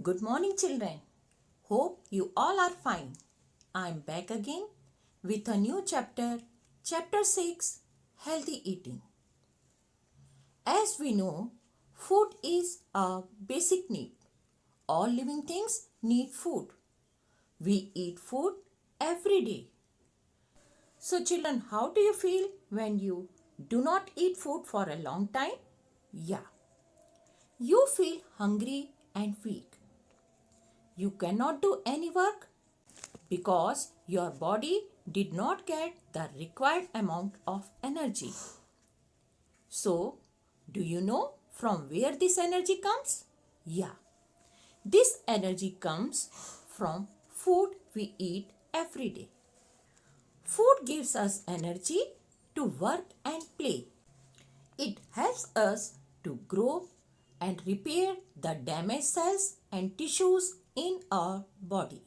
Good morning, children. Hope you all are fine. I'm back again with a new chapter, Chapter 6 Healthy Eating. As we know, food is a basic need. All living things need food. We eat food every day. So, children, how do you feel when you do not eat food for a long time? Yeah, you feel hungry and weak. You cannot do any work because your body did not get the required amount of energy. So, do you know from where this energy comes? Yeah, this energy comes from food we eat every day. Food gives us energy to work and play. It helps us to grow and repair the damaged cells and tissues in our body.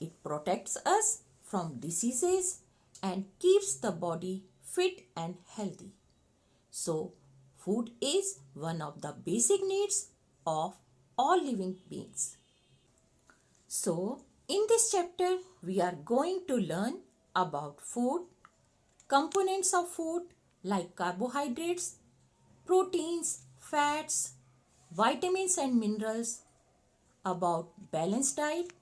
It protects us from diseases and keeps the body fit and healthy. So, food is one of the basic needs of all living beings. So, in this chapter, we are going to learn about food, components of food like carbohydrates, proteins, fats, vitamins and minerals, about balanced diet,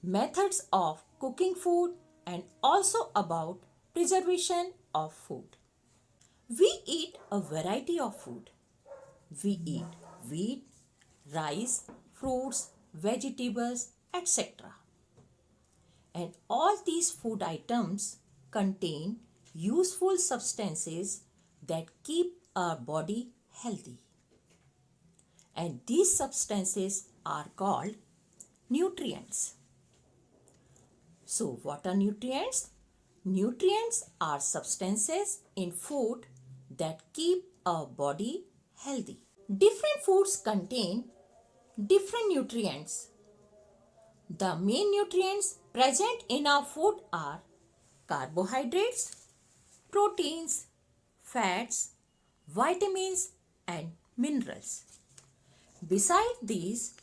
methods of cooking food, and also about preservation of food. We eat a variety of food. We eat wheat, rice, fruits, vegetables, etc. And all these food items contain useful substances that keep our body healthy. And these substances are called nutrients. So, what are nutrients? Nutrients are substances in food that keep our body healthy. Different foods contain different nutrients. The main nutrients present in our food are carbohydrates, proteins, fats, vitamins, and minerals. Besides these,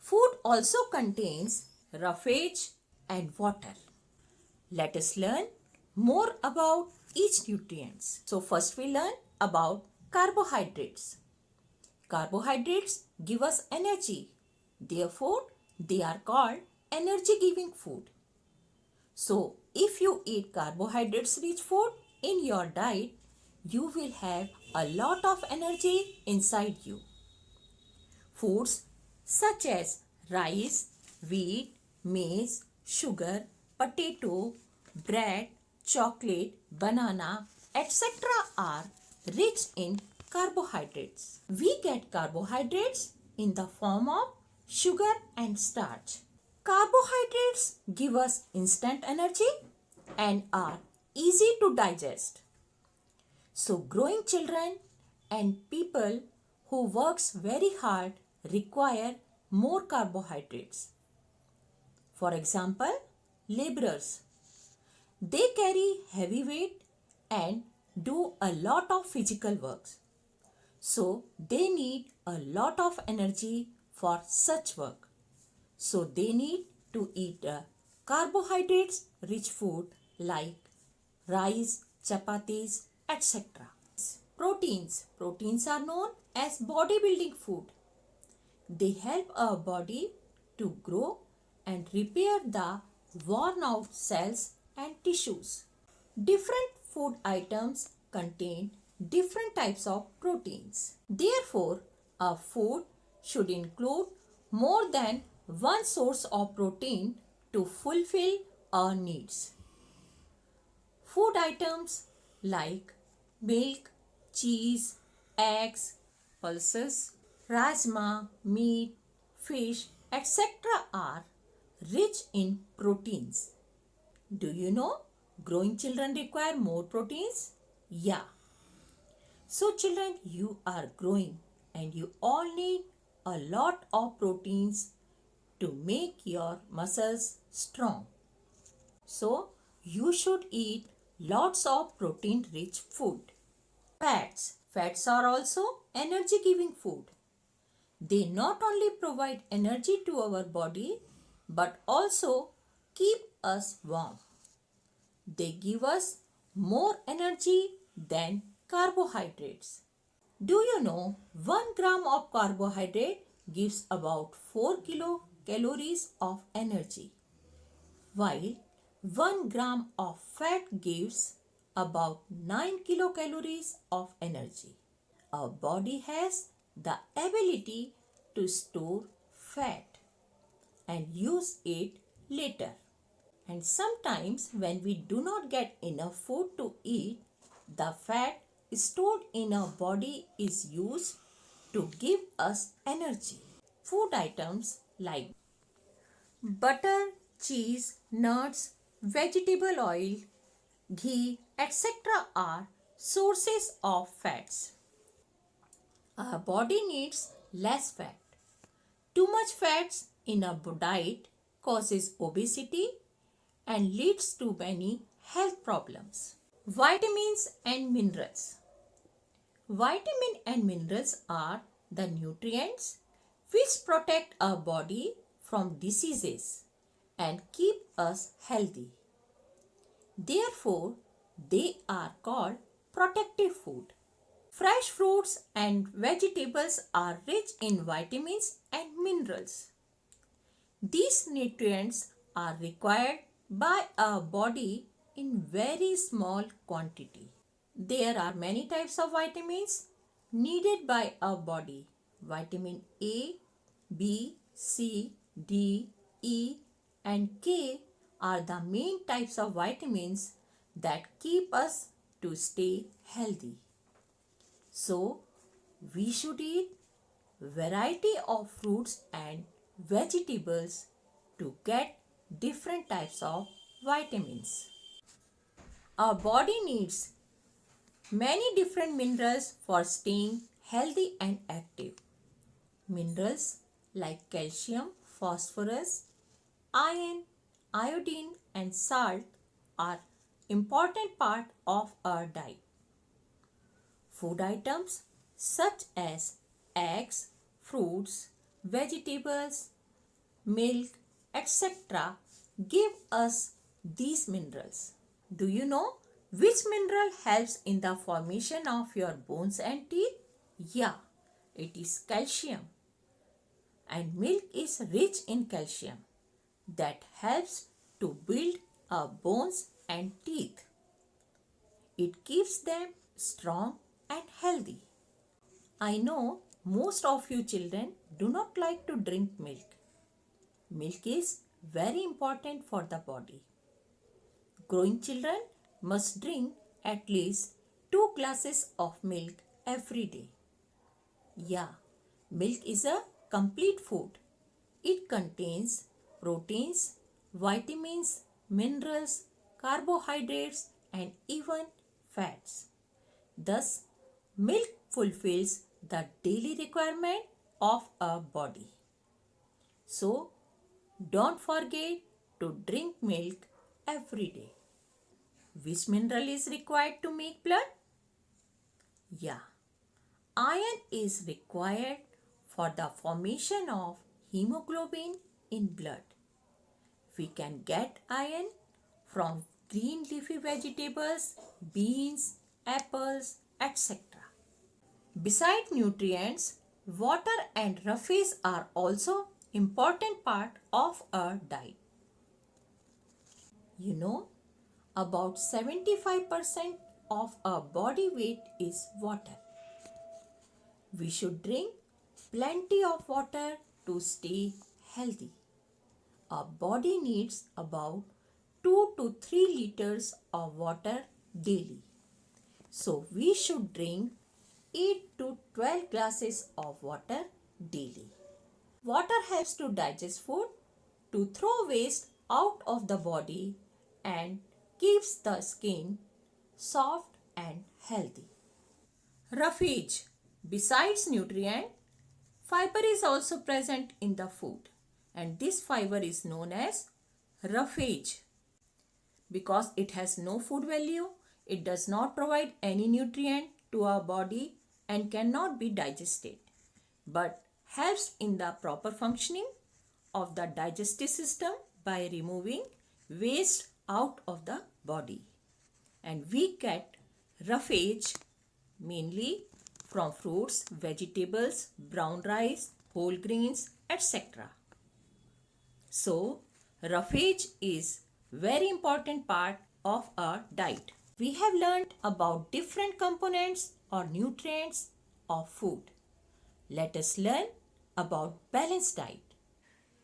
food also contains roughage and water. Let us learn more about each nutrients. So first we learn about carbohydrates. Carbohydrates give us energy. Therefore, they are called energy giving food. So if you eat carbohydrates rich food in your diet, you will have a lot of energy inside you. Foods such as rice, wheat, maize, sugar, potato, bread, chocolate, banana, etc. are rich in carbohydrates. We get carbohydrates in the form of sugar and starch. Carbohydrates give us instant energy and are easy to digest. So growing children and people who works very hard require more carbohydrates. For example, laborers. They carry heavy weight and do a lot of physical works. So they need a lot of energy for such work. So they need to eat carbohydrates rich food like rice, chapatis, etc. Proteins. Proteins are known as bodybuilding food. They help our body to grow and repair the worn out cells and tissues. Different food items contain different types of proteins. Therefore, a food should include more than one source of protein to fulfill our needs. Food items like milk, cheese, eggs, pulses, rajma, meat, fish, etc. are rich in proteins. Do you know growing children require more proteins? Yeah. So children, you are growing and you all need a lot of proteins to make your muscles strong. So you should eat lots of protein rich food. Fats. Fats are also energy giving food. They not only provide energy to our body but also keep us warm. They give us more energy than carbohydrates. Do you know 1 gram of carbohydrate gives about 4 kilocalories of energy, while 1 gram of fat gives about 9 kilocalories of energy. Our body has the ability to store fat and use it later. And sometimes, when we do not get enough food to eat, the fat stored in our body is used to give us energy. Food items like butter, cheese, nuts, vegetable oil, ghee, etc. are sources of fats. Our body needs less fat. Too much fats in a diet causes obesity and leads to many health problems. Vitamins and minerals. Vitamin and minerals are the nutrients which protect our body from diseases and keep us healthy. Therefore, they are called protective food. Fresh fruits and vegetables are rich in vitamins and minerals. These nutrients are required by our body in very small quantity. There are many types of vitamins needed by our body. Vitamin A, B, C, D, E and K are the main types of vitamins that keep us to stay healthy. So, we should eat variety of fruits and vegetables to get different types of vitamins. Our body needs many different minerals for staying healthy and active. Minerals like calcium, phosphorus, iron, iodine and salt are important part of our diet. Food items such as eggs, fruits, vegetables, milk, etc. give us these minerals. Do you know which mineral helps in the formation of your bones and teeth? Yeah, it is calcium. And milk is rich in calcium that helps to build our bones and teeth. It keeps them strong and healthy. I know most of you children do not like to drink milk. Milk is very important for the body. Growing children must drink at least 2 glasses of milk every day. Yeah, milk is a complete food. It contains proteins, vitamins, minerals, carbohydrates and even fats. Thus, milk fulfills the daily requirement of our body. So, don't forget to drink milk every day. Which mineral is required to make blood? Yeah, iron is required for the formation of hemoglobin in blood. We can get iron from green leafy vegetables, beans, apples, etc. Besides nutrients, water and roughage are also important part of our diet. You know, about 75% of our body weight is water. We should drink plenty of water to stay healthy. Our body needs about 2 to 3 liters of water daily. So we should drink 8 to 12 glasses of water daily. Water helps to digest food, to throw waste out of the body and keeps the skin soft and healthy. Roughage. Besides nutrient, fiber is also present in the food and this fiber is known as roughage. Because it has no food value, it does not provide any nutrient to our body and cannot be digested, but helps in the proper functioning of the digestive system by removing waste out of the body. And we get roughage mainly from fruits, vegetables, brown rice, whole grains, etc. So, roughage is very important part of our diet. We have learned about different components or nutrients of food. Let us learn about balanced diet.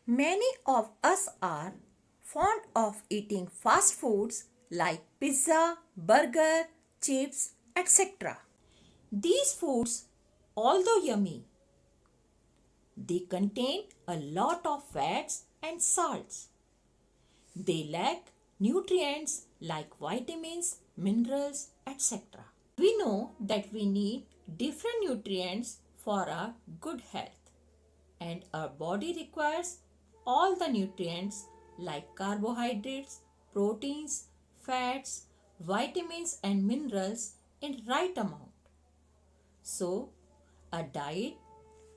Many of us are fond of eating fast foods like pizza, burger, chips, etc. These foods, although yummy, they contain a lot of fats and salts. They lack nutrients like vitamins, minerals, etc. We know that we need different nutrients for our good health, and our body requires all the nutrients like carbohydrates, proteins, fats, vitamins, and minerals in right amount. So, a diet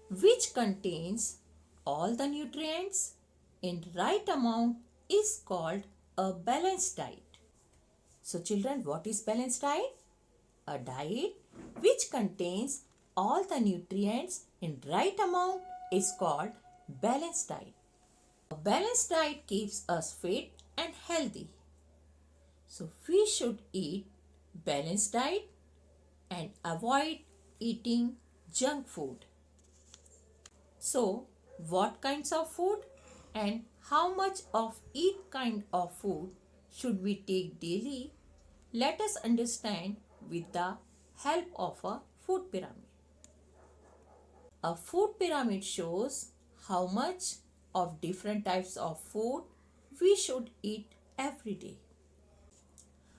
which contains all the nutrients in right amount is called a balanced diet. So children, what is balanced diet? A diet which contains all the nutrients in right amount is called balanced diet. A balanced diet keeps us fit and healthy. So we should eat balanced diet and avoid eating junk food. So, what kinds of food and how much of each kind of food should we take daily? Let us understand with the help of a food pyramid. A food pyramid shows how much of different types of food we should eat every day.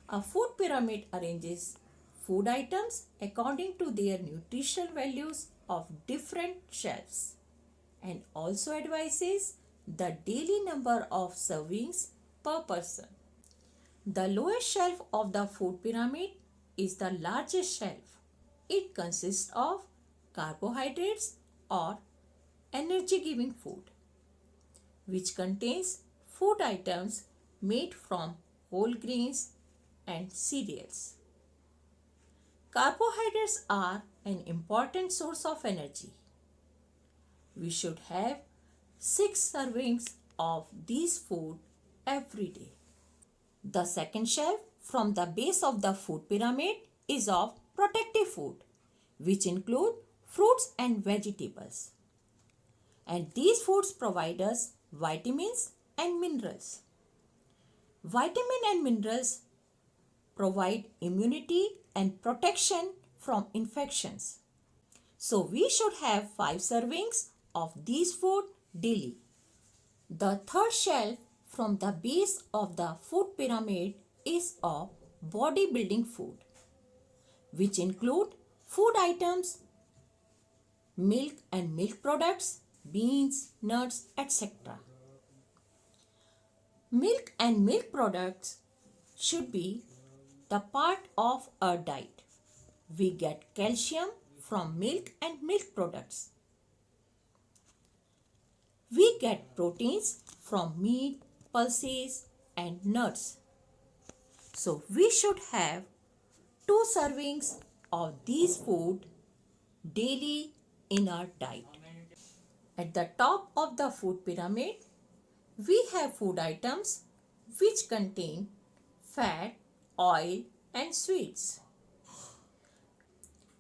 A food pyramid arranges food items according to their nutritional values of different shelves and also advises the daily number of servings per person. The lowest shelf of the food pyramid is the largest shelf. It consists of carbohydrates or energy giving food, which contains food items made from whole grains and cereals. Carbohydrates are an important source of energy. We should have 6 servings of these food every day. The second shelf from the base of the food pyramid is of protective food, which include fruits and vegetables. And these foods provide us vitamins and minerals. Vitamin and minerals provide immunity and protection from infections. So we should have 5 servings of these food daily. The third shelf from the base of the food pyramid is of bodybuilding food, which include food items, milk and milk products, beans, nuts, etc. Milk and milk products should be the part of our diet. We get calcium from milk and milk products. We get proteins from meat, pulses and nuts. So we should have 2 servings of these food daily in our diet. At the top of the food pyramid, we have food items which contain fat, oil and sweets.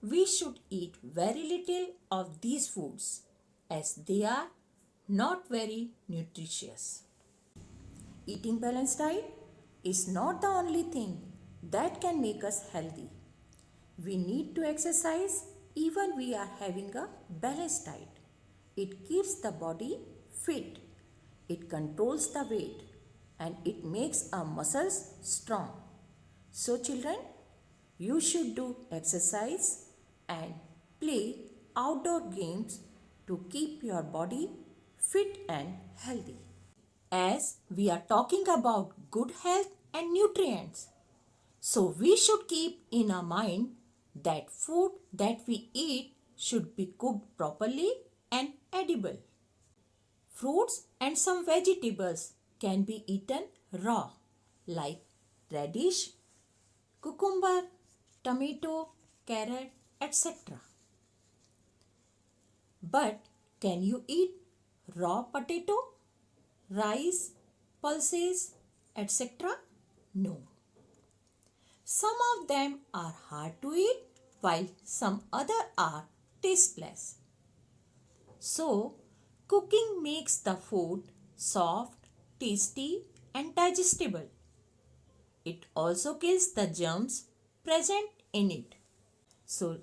We should eat very little of these foods as they are not very nutritious. Eating balanced diet is not the only thing that can make us healthy. We need to exercise even we are having a balanced diet. It keeps the body fit. It controls the weight and it makes our muscles strong. So children, you should do exercise and play outdoor games to keep your body fit and healthy. As we are talking about good health and nutrients, so we should keep in our mind that food that we eat should be cooked properly and edible. Fruits and some vegetables can be eaten raw, like radish, cucumber, tomato, carrot, etc. But can you eat raw potato, rice, pulses, etc.? No. Some of them are hard to eat while some other are tasteless. So, cooking makes the food soft, tasty and digestible. It also kills the germs present in it. So,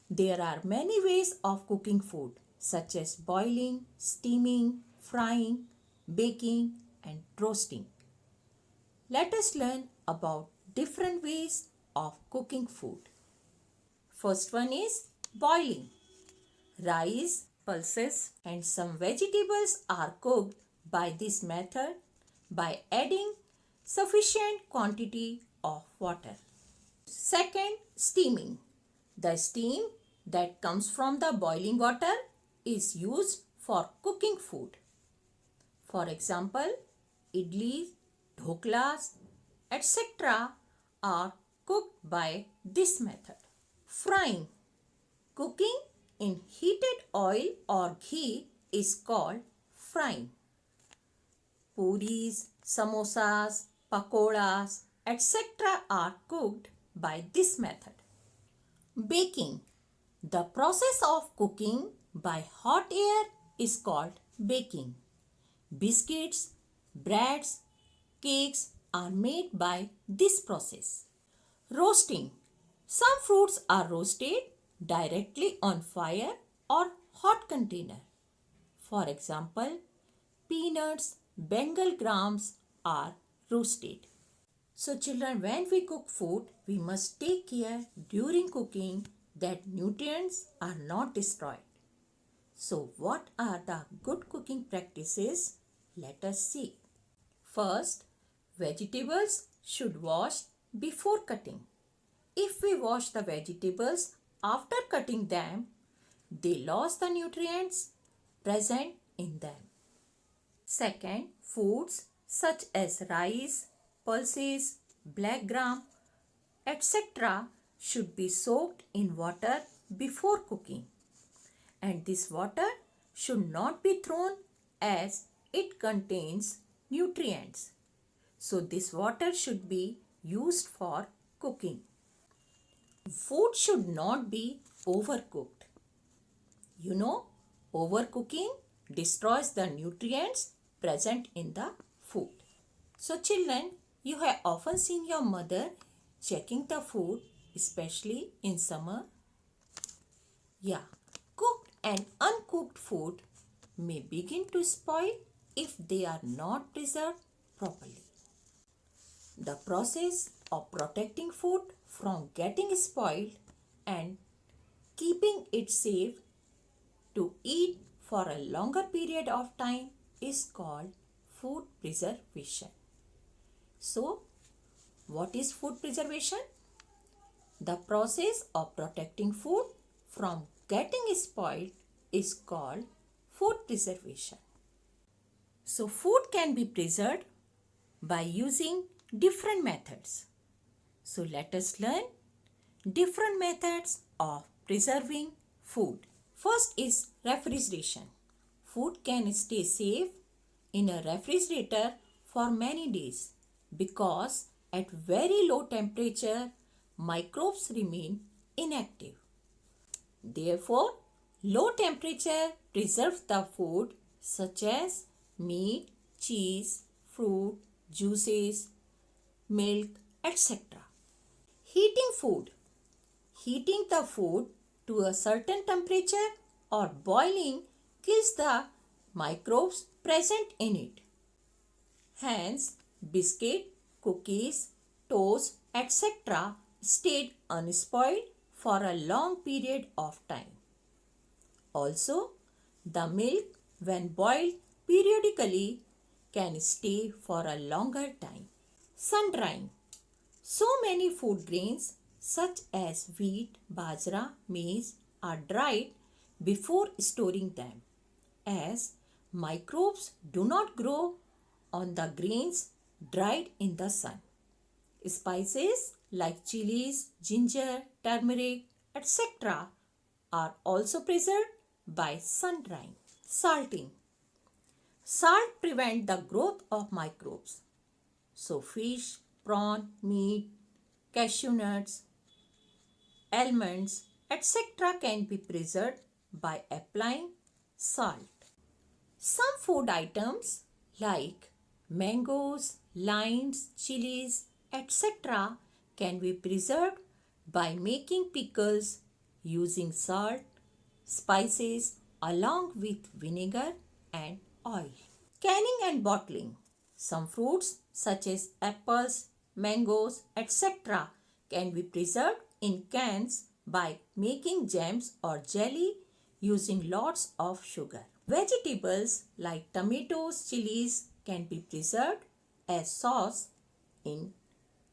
there are many ways of cooking food such as boiling, steaming, frying, baking and roasting. Let us learn about different ways of cooking food. First one is boiling. Rice, pulses and some vegetables are cooked by this method by adding sufficient quantity of water. Second, steaming. The steam that comes from the boiling water is used for cooking food. For example, idlis, dhoklas, etc. are cooked by this method. Frying. Cooking in heated oil or ghee is called frying. Puris, samosas, pakoras, etc. are cooked by this method. Baking. The process of cooking by hot air is called baking. Biscuits, breads, cakes are made by this process. Roasting. Some fruits are roasted directly on fire or hot container. For example, peanuts, Bengal grams are roasted. So children, when we cook food, we must take care during cooking that nutrients are not destroyed. So what are the good cooking practices? Let us see. First, vegetables should wash before cutting. If we wash the vegetables after cutting them, they lose the nutrients present in them. Second, foods such as rice, pulses, black gram, etc. should be soaked in water before cooking. And this water should not be thrown as it contains nutrients. So this water should be used for cooking. Food should not be overcooked. You know, overcooking destroys the nutrients present in the food. So children, you have often seen your mother checking the food, especially in summer. Yeah, cooked and uncooked food may begin to spoil if they are not preserved properly. The process of protecting food from getting spoiled and keeping it safe to eat for a longer period of time is called food preservation. So, what is food preservation? The process of protecting food from getting spoiled is called food preservation. So, food can be preserved by using different methods. So, let us learn different methods of preserving food. First is refrigeration. Food can stay safe in a refrigerator for many days because at very low temperature, microbes remain inactive. Therefore, low temperature preserves the food such as meat, cheese, fruit, juices, milk, etc. Heating food. Heating the food to a certain temperature or boiling kills the microbes present in it. Hence, biscuit, cookies, toast, etc. stayed unspoiled for a long period of time. Also, the milk when boiled periodically can stay for a longer time. Sun drying. So many food grains such as wheat, bajra, maize are dried before storing them, as microbes do not grow on the grains dried in the sun. Spices like chilies, ginger, turmeric, etc. are also preserved by sun drying. Salting. Salt prevents the growth of microbes. So fish, prawn, meat, cashew nuts, almonds, etc. can be preserved by applying salt. Some food items like mangoes, limes, chilies, etc. can be preserved by making pickles using salt, spices along with vinegar and oil. Canning and bottling. Some fruits such as apples, mangoes, etc. can be preserved in cans by making jams or jelly using lots of sugar. Vegetables like tomatoes, chilies can be preserved as sauce in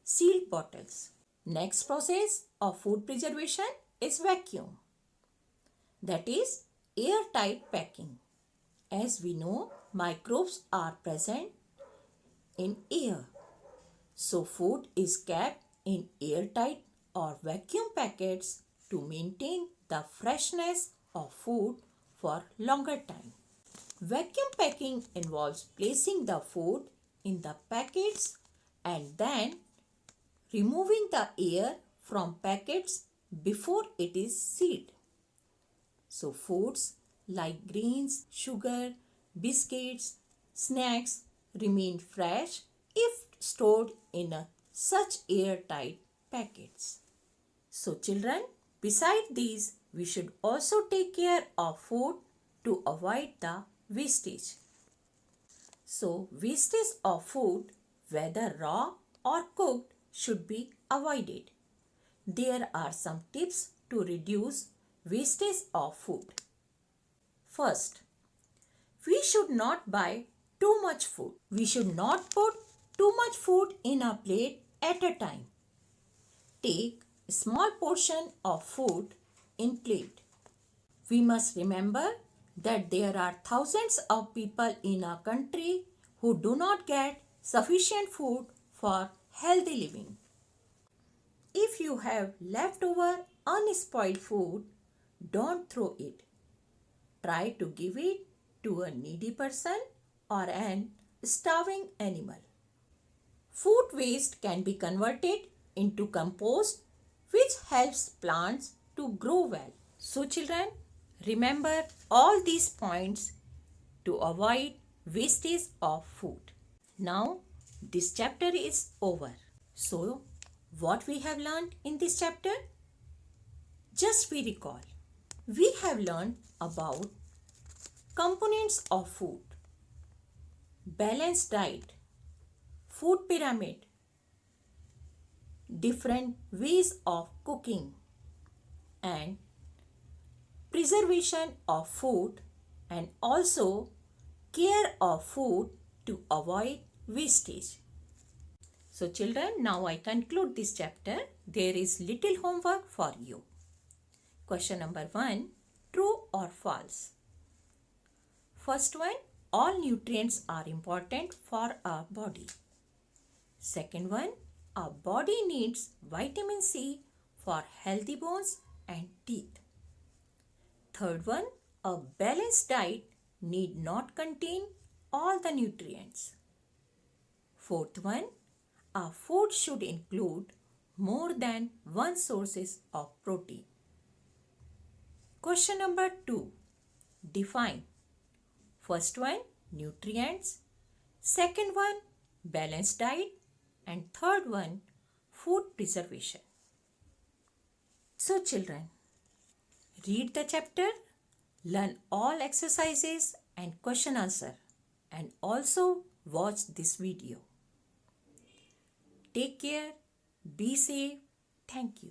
sealed bottles. Next process of food preservation is vacuum, that is airtight packing. As we know, microbes are present in air. So food is kept in airtight or vacuum packets to maintain the freshness of food for longer time. Vacuum packing involves placing the food in the packets and then removing the air from packets before it is sealed. So foods like grains, sugar, biscuits, snacks remain fresh if stored in such airtight packets. So children, besides these, we should also take care of food to avoid the wastage. So wastage of food, whether raw or cooked, should be avoided. There are some tips to reduce wastage of food. First, we should not buy too much food. We should not put too much food in a plate at a time. Take a small portion of food in plate. We must remember that there are thousands of people in our country who do not get sufficient food for healthy living. If you have leftover unspoiled food, don't throw it. Try to give it to a needy person or an starving animal. Food waste can be converted into compost, which helps plants to grow well. So children, remember all these points to avoid wastage of food. Now this chapter is over. So what we have learned in this chapter? Just we recall. We have learned about components of food, balanced diet, food pyramid, different ways of cooking, and preservation of food, and also care of food to avoid wastage. So children, now I conclude this chapter. There is little homework for you. Question number 1, true or false? First one, all nutrients are important for our body. Second one, our body needs vitamin C for healthy bones and teeth. Third one, a balanced diet need not contain all the nutrients. Fourth one, our food should include more than one sources of protein. Question number 2, define. First one, nutrients. Second one, balanced diet. And third one, food preservation. So children, read the chapter, learn all exercises and question answer, and also watch this video. Take care, be safe. Thank you.